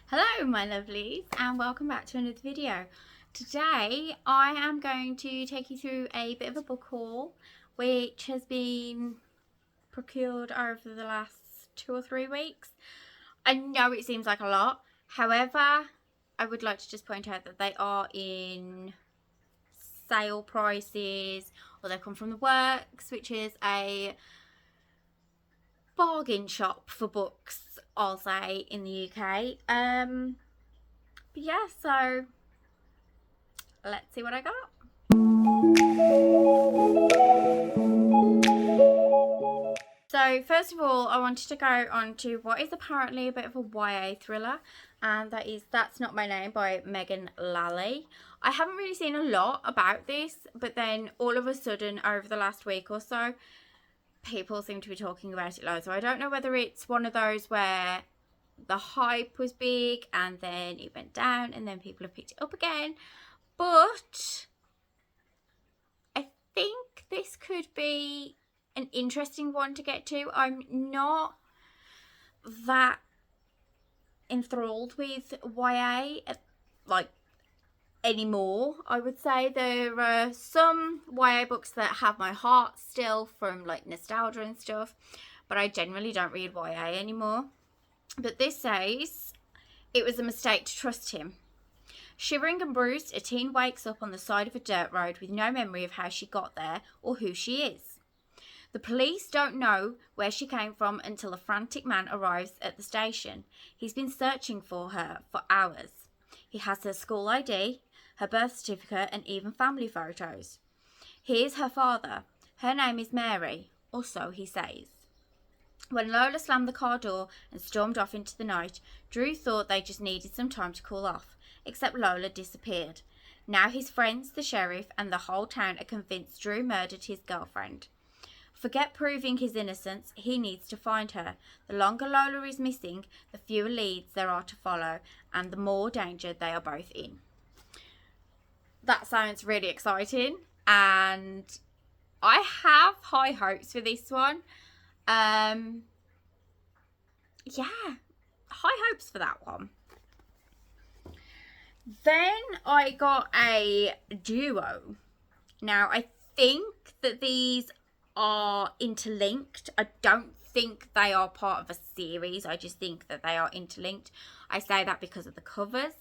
Hello my lovelies and welcome back to another video. Today I am going to take you through a bit of a book haul which has been procured over the last 2 or 3 weeks. I know it seems like a lot, however I would like to just point out that they are in sale prices, or they come from The Works, which is a bargain shop for books, I'll say, in the UK. But yeah, so let's see what I got. So first of all, I wanted to go on to what is apparently a bit of a YA thriller, and that is That's Not My Name by Megan Lally. I haven't really seen a lot about this, but then all of a sudden over the last week or so, people seem to be talking about it loads. So I don't know whether it's one of those where the hype was big and then it went down and then people have picked it up again, but I think this could be an interesting one to get to. I'm not that enthralled with YA like anymore. I would say there are some YA books that have my heart still from like nostalgia and stuff, but I generally don't read YA anymore. But this says it was a mistake to trust him. Shivering and bruised, a teen wakes up on the side of a dirt road with no memory of how she got there or who she is. The police don't know where she came from until a frantic man arrives at the station. He's been searching for her for hours. He has her school ID, her birth certificate, and even family photos. He is her father. Her name is Mary, or so he says. When Lola slammed the car door and stormed off into the night, Drew thought they just needed some time to cool off, except Lola disappeared. Now his friends, the sheriff, and the whole town are convinced Drew murdered his girlfriend. Forget proving his innocence, he needs to find her. The longer Lola is missing, the fewer leads there are to follow, and the more danger they are both in. That sounds really exciting, and I have high hopes for this one. Yeah, high hopes for that one. Then I got a duo. Now, I think that these are interlinked. I don't think they are part of a series. I just think that they are interlinked. I say that because of the covers.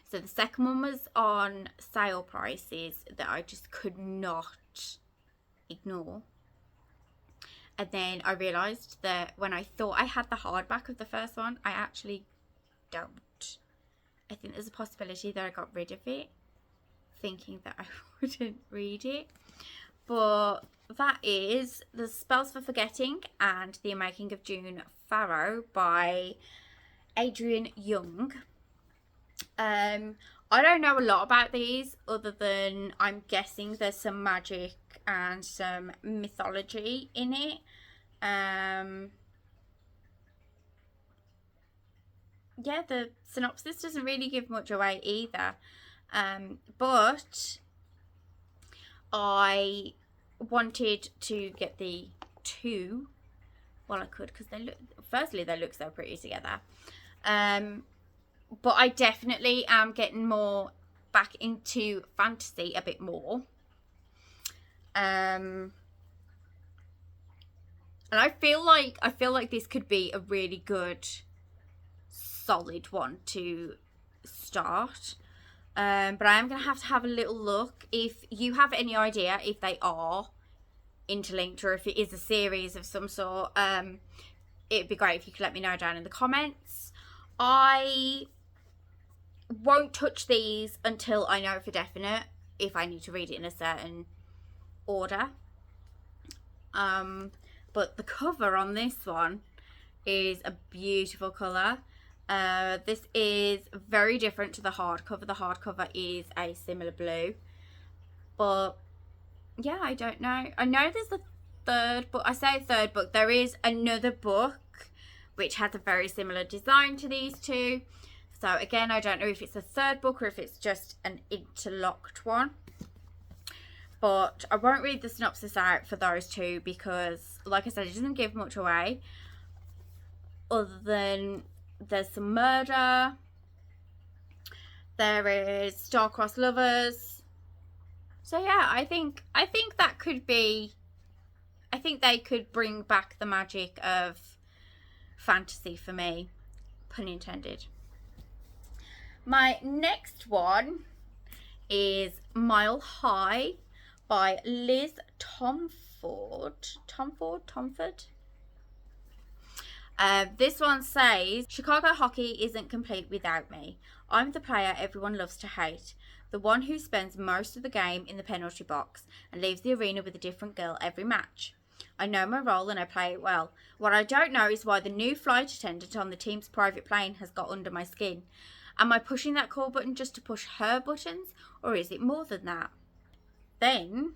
So the second one was on sale prices that I just could not ignore. And then I realised that when I thought I had the hardback of the first one, I actually don't. I think there's a possibility that I got rid of it, thinking that I wouldn't read it. But that is The Spells for Forgetting and The Making of June Farrow by Adrienne Young. I don't know a lot about these other than I'm guessing there's some magic and some mythology in it. Yeah, the synopsis doesn't really give much away either. But I wanted to get the two while I could, because they look so pretty together. But I definitely am getting more back into fantasy a bit more. And I feel like this could be a really good, solid one to start. But I am going to have a little look. If you have any idea if they are interlinked or if it is a series of some sort, it'd be great if you could let me know down in the comments. I won't touch these until I know for definite if I need to read it in a certain order. But the cover on this one is a beautiful colour. This is very different to the hardcover. The hardcover is a similar blue. But yeah, I don't know. I know there's a third book. I say third book. There is another book which has a very similar design to these two. So again, I don't know if it's a third book or if it's just an interlocked one. But I won't read the synopsis out for those two because, like I said, it doesn't give much away other than there's some murder. There is star-crossed lovers. So yeah, I think that could be. I think they could bring back the magic of fantasy for me, pun intended. My next one is Mile High by Liz Tomford. This one says, Chicago hockey isn't complete without me. I'm the player everyone loves to hate. The one who spends most of the game in the penalty box and leaves the arena with a different girl every match. I know my role and I play it well. What I don't know is why the new flight attendant on the team's private plane has got under my skin. Am I pushing that call button just to push her buttons, or is it more than that? Then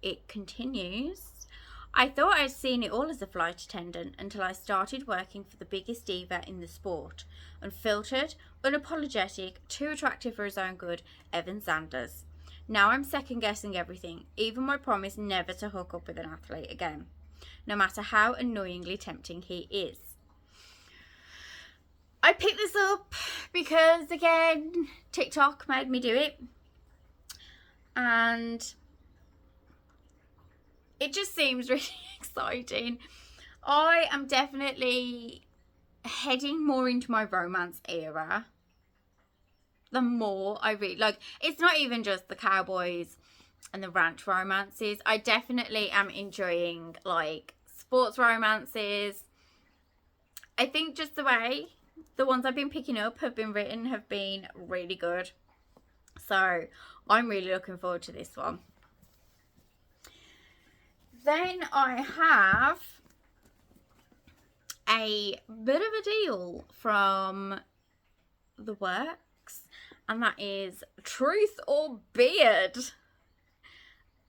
it continues. I thought I'd seen it all as a flight attendant until I started working for the biggest diva in the sport. Unfiltered, unapologetic, too attractive for his own good, Evan Sanders. Now I'm second guessing everything, even my promise never to hook up with an athlete again, no matter how annoyingly tempting he is. I picked this up because, again, TikTok made me do it. And it just seems really exciting. I am definitely heading more into my romance era. The more I read, like, it's not even just the cowboys and the ranch romances. I definitely am enjoying, like, sports romances. I think just the way the ones I've been picking up have been written have been really good. So I'm really looking forward to this one. Then I have a bit of a deal from The Works, and that is Truth or Beard.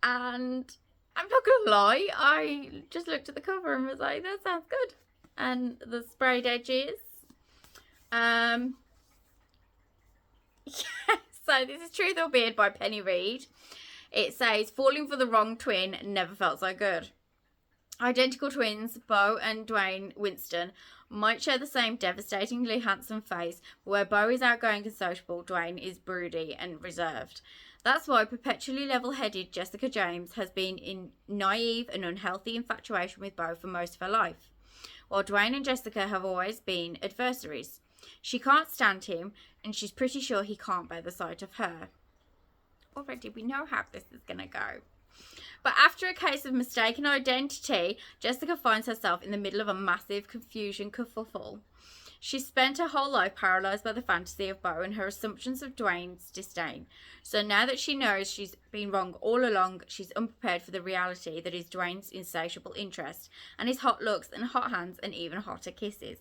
And I'm not gonna lie, I just looked at the cover and was like, that sounds good. And the sprayed edges. Yeah, so this is Truth or Beard by Penny Reid. It says, falling for the wrong twin never felt so good. Identical twins, Beau and Dwayne Winston, might share the same devastatingly handsome face, but where Beau is outgoing and sociable, Dwayne is broody and reserved. That's why perpetually level-headed Jessica James has been in naive and unhealthy infatuation with Beau for most of her life, while Dwayne and Jessica have always been adversaries. She can't stand him, and she's pretty sure he can't bear the sight of her. Already we know how this is going to go. But after a case of mistaken identity, Jessica finds herself in the middle of a massive confusion kerfuffle. She's spent her whole life paralysed by the fantasy of Beau and her assumptions of Dwayne's disdain. So now that she knows she's been wrong all along, she's unprepared for the reality that is Dwayne's insatiable interest and his hot looks and hot hands and even hotter kisses.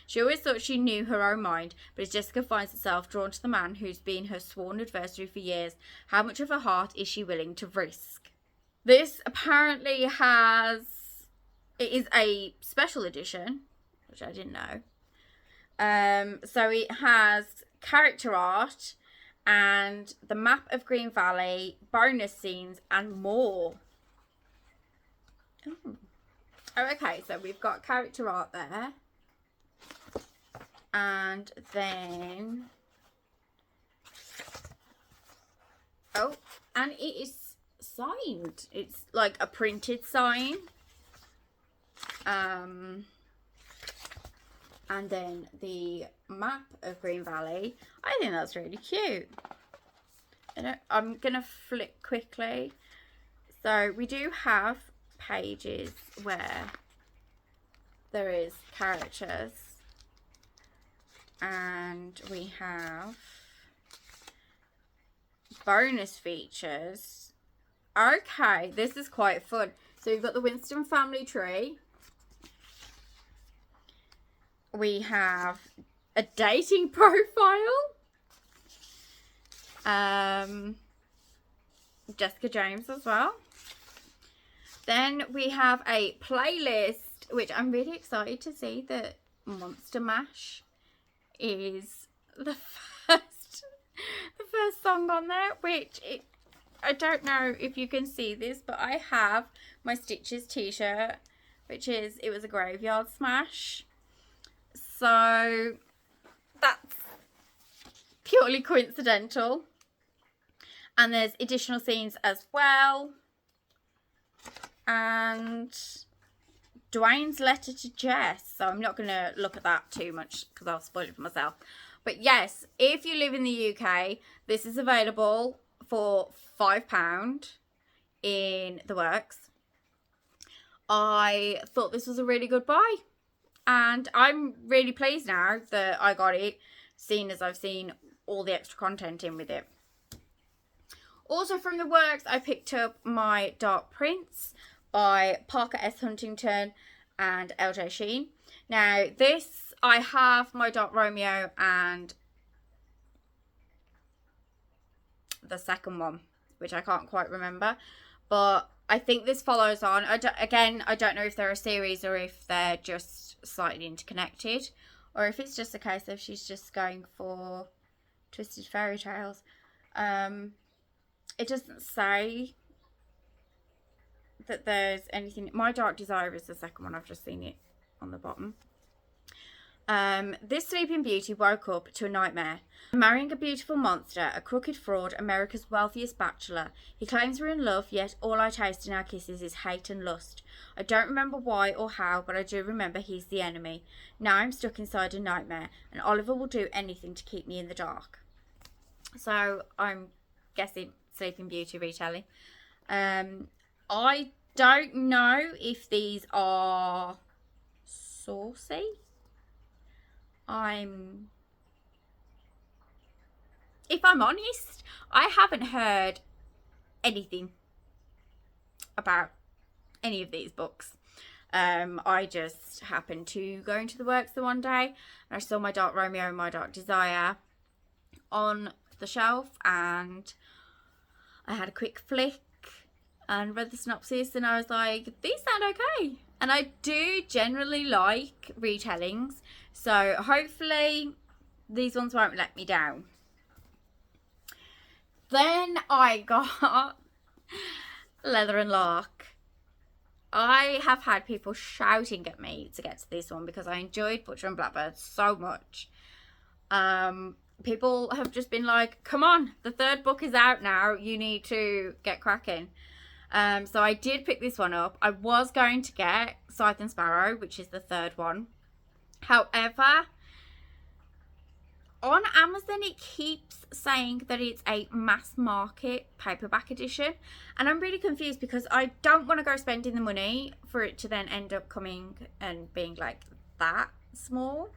She always thought she knew her own mind, but as Jessica finds herself drawn to the man who's been her sworn adversary for years, how much of her heart is she willing to risk? This apparently it is a special edition, which I didn't know. So it has character art and the map of Green Valley, bonus scenes, and more. Oh, okay, so we've got character art there. And then, oh, and it is signed. It's like a printed sign. And then the map of Green Valley. I think that's really cute. I'm going to flip quickly. So we do have pages where there is characters. And we have bonus features. Okay, this is quite fun. So we've got the Winston family tree. We have a dating profile. Jessica James as well. Then we have a playlist, which I'm really excited to see that Monster Mash is the first song on there, which I don't know if you can see this, but I have my Stitches t-shirt, which is It Was a Graveyard Smash. So that's purely coincidental. And there's additional scenes as well. And Dwayne's letter to Jess. So I'm not going to look at that too much because I'll spoil it for myself. But yes, if you live in the UK, this is available for £5 in the works. I thought this was a really good buy. And I'm really pleased now that I got it, seeing as I've seen all the extra content in with it. Also from the works, I picked up My Dark Prince by Parker S. Huntington and LJ Sheen. Now this, I have My Dark Romeo and the second one, which I can't quite remember. But I think this follows on. I don't know if they're a series or if they're just slightly interconnected. Or if it's just a case of she's just going for twisted fairy tales. It doesn't say that there's anything. My Dark Desire is the second one. I've just seen it on the bottom. This Sleeping Beauty woke up to a nightmare. Marrying a beautiful monster, a crooked fraud, America's wealthiest bachelor. He claims we're in love, yet all I taste in our kisses is hate and lust. I don't remember why or how, but I do remember he's the enemy. Now I'm stuck inside a nightmare, and Oliver will do anything to keep me in the dark. So I'm guessing Sleeping Beauty retelling. I don't know if these are saucy. If I'm honest, I haven't heard anything about any of these books. I just happened to go into the works the one day and I saw My Dark Romeo and My Dark Desire on the shelf, and I had a quick flick and read the synopsis, and I was like, these sound okay. And I do generally like retellings, so hopefully these ones won't let me down. Then I got Leather and Lark. I have had people shouting at me to get to this one because I enjoyed Butcher and Blackbird so much. People have just been like, come on, the third book is out now, you need to get cracking. So I did pick this one up. I was going to get Scythe and Sparrow, which is the third one. However, on Amazon it keeps saying that it's a mass market paperback edition, and I'm really confused because I don't want to go spending the money for it to then end up coming and being like that small,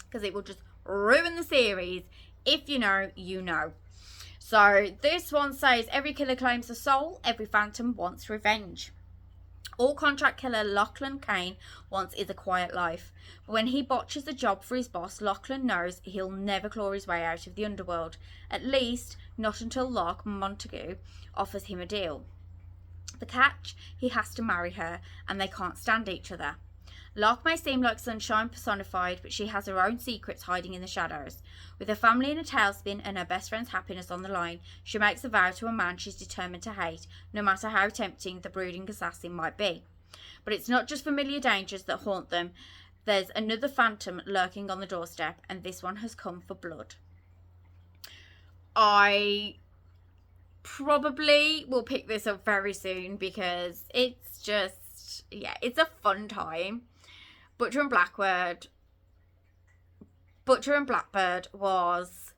because it will just ruin the series. If you know, you know. So this one says, every killer claims a soul, every phantom wants revenge. All contract killer Lachlan Kane wants is a quiet life. But when he botches a job for his boss, Lachlan knows he'll never claw his way out of the underworld. At least, not until Lark Montague offers him a deal. The catch, he has to marry her, and they can't stand each other. Lark may seem like sunshine personified, but she has her own secrets hiding in the shadows. With her family in a tailspin and her best friend's happiness on the line, she makes a vow to a man she's determined to hate, no matter how tempting the brooding assassin might be. But it's not just familiar dangers that haunt them. There's another phantom lurking on the doorstep, and this one has come for blood. I probably will pick this up very soon because it's just, yeah, it's a fun time. Butcher and Blackbird was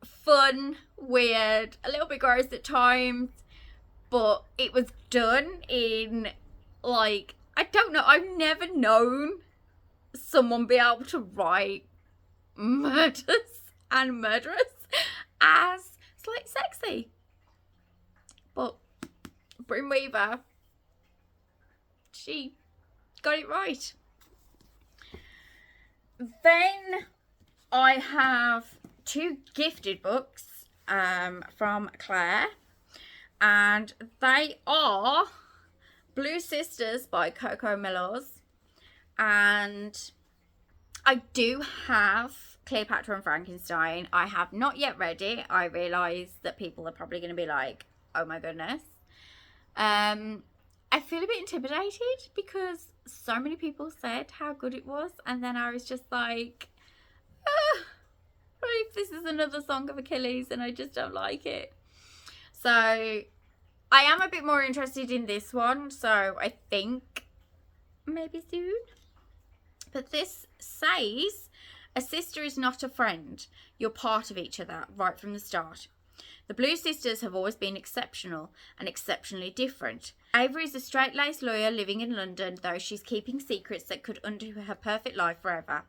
fun, weird, a little bit gross at times, but it was done in, like, I don't know, I've never known someone be able to write murders and murderers as slightly sexy. But Brim Weaver, she got it right. Then I have two gifted books from Claire, and they are Blue Sisters by Coco Meloz, and I do have Cleopatra and Frankenstein. I have not yet read it. I realise that people are probably going to be like, oh my goodness. I feel a bit intimidated because so many people said how good it was, and then I was just like, ah, what if this is another Song of Achilles and I just don't like it? So I am a bit more interested in this one, so I think maybe soon. But this says, a sister is not a friend. You're part of each other right from the start. The Blue Sisters have always been exceptional and exceptionally different. Avery is a straight-laced lawyer living in London, though she's keeping secrets that could undo her perfect life forever.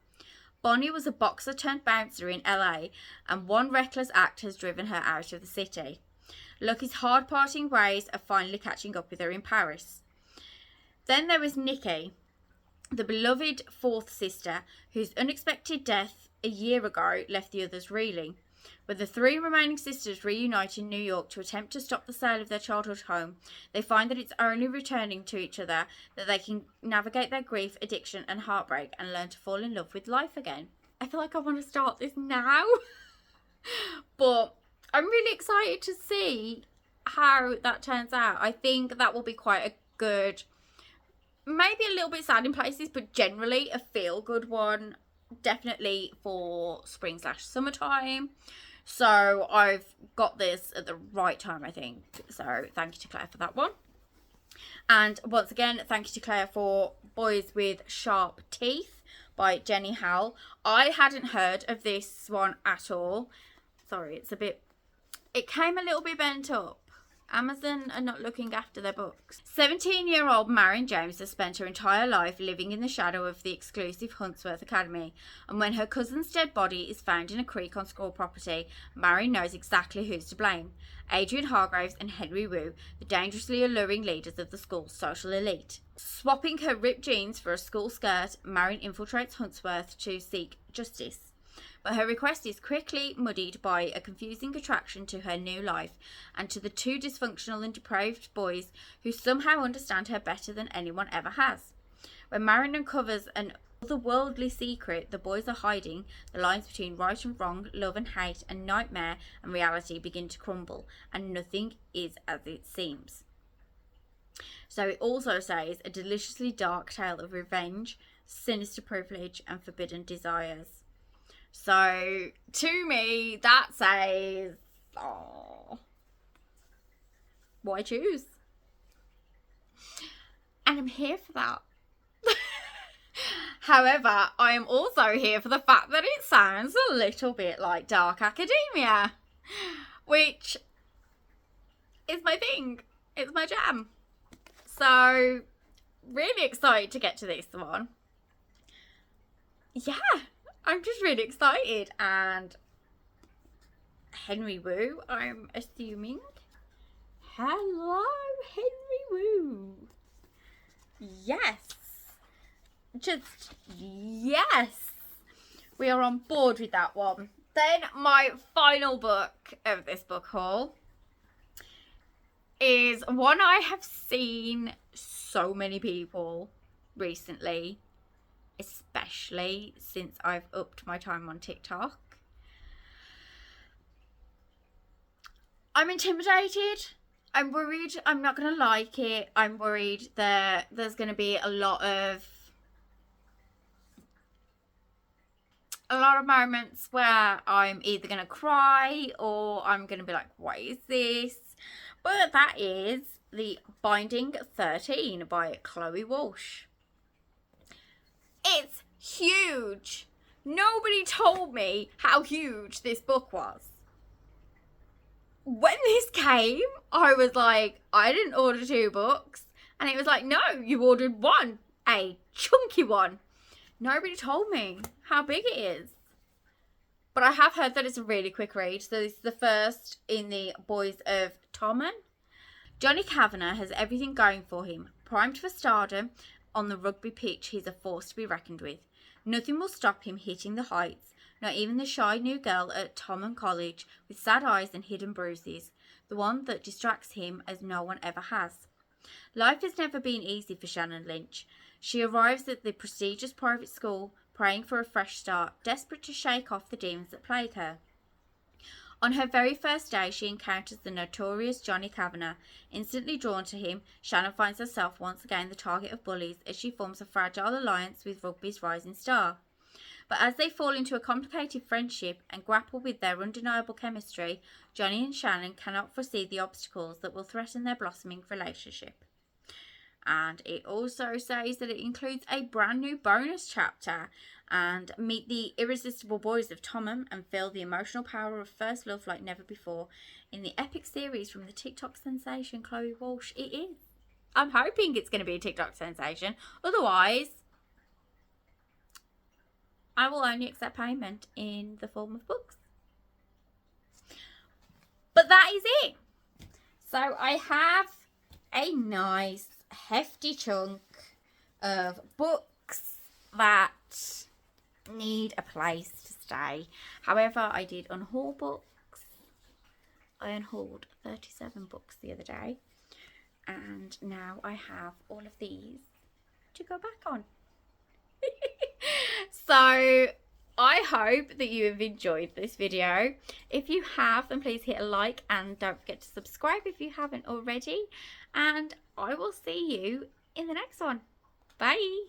Bonnie was a boxer turned bouncer in LA, and one reckless act has driven her out of the city. Lucky's hard-parting ways are finally catching up with her in Paris. Then there was Nikki, the beloved fourth sister, whose unexpected death a year ago left the others reeling. When the three remaining sisters reunite in New York to attempt to stop the sale of their childhood home, they find that it's only returning to each other that they can navigate their grief, addiction and heartbreak and learn to fall in love with life again. I feel like I want to start this now. But I'm really excited to see how that turns out. I think that will be quite a good, maybe a little bit sad in places, but generally a feel-good one. Definitely for spring/summertime. So I've got this at the right time, I think. So thank you to Claire for that one. And once again, thank you to Claire for Boys with Sharp Teeth by Jenny Howell. I hadn't heard of this one at all. Sorry, it came a little bit bent up. Amazon are not looking after their books. 17-year-old Marion James has spent her entire life living in the shadow of the exclusive Huntsworth Academy, and when her cousin's dead body is found in a creek on school property, Marion knows exactly who's to blame: Adrian Hargraves and Henry Wu, the dangerously alluring leaders of the school's social elite. Swapping her ripped jeans for a school skirt, Marion infiltrates Huntsworth to seek justice. But her request is quickly muddied by a confusing attraction to her new life and to the two dysfunctional and depraved boys who somehow understand her better than anyone ever has. When Marion uncovers an otherworldly secret the boys are hiding, the lines between right and wrong, love and hate, and nightmare and reality begin to crumble, and nothing is as it seems. So it also says, a deliciously dark tale of revenge, sinister privilege, and forbidden desires. So, to me, that says, oh, why choose? And I'm here for that. However, I am also here for the fact that it sounds a little bit like Dark Academia, which is my thing. It's my jam. So, really excited to get to this one. Yeah. I'm just really excited. And Henry Wu, I'm assuming. Hello, Henry Wu. Yes. Just yes. We are on board with that one. Then my final book of this book haul is one I have seen so many people recently, especially since I've upped my time on TikTok. I'm intimidated. I'm worried I'm not going to like it. I'm worried that there's going to be a lot of moments where I'm either going to cry or I'm going to be like, what is this? But that is The Binding 13 by Chloe Walsh. It's huge. Nobody told me how huge this book was. When this came, I was like, I didn't order 2 books. And it was like, no, you ordered 1. A chunky one. Nobody told me how big it is. But I have heard that it's a really quick read. So this is the first in the Boys of Tommen. Johnny Kavanagh has everything going for him. Primed for stardom, on the rugby pitch he's a force to be reckoned with. Nothing will stop him hitting the heights, not even the shy new girl at Tommen College with sad eyes and hidden bruises, the one that distracts him as no one ever has. Life has never been easy for Shannon Lynch. She arrives at the prestigious private school, praying for a fresh start, desperate to shake off the demons that plague her. On her very first day, she encounters the notorious Johnny Kavanagh. Instantly drawn to him, Shannon finds herself once again the target of bullies as she forms a fragile alliance with rugby's rising star. But as they fall into a complicated friendship and grapple with their undeniable chemistry, Johnny and Shannon cannot foresee the obstacles that will threaten their blossoming relationship. And it also says that it includes a brand new bonus chapter, and meet the irresistible boys of Tomham and feel the emotional power of first love like never before in the epic series from the TikTok sensation Chloe Walsh. It is. I'm hoping it's going to be a TikTok sensation. Otherwise, I will only accept payment in the form of books. But that is it. So I have a nice hefty chunk of books that need a place to stay. However, I did unhaul books. I unhauled 37 books the other day, and now I have all of these to go back on. So I hope that you have enjoyed this video. If you have, then please hit a like and don't forget to subscribe if you haven't already. And I will see you in the next one. Bye.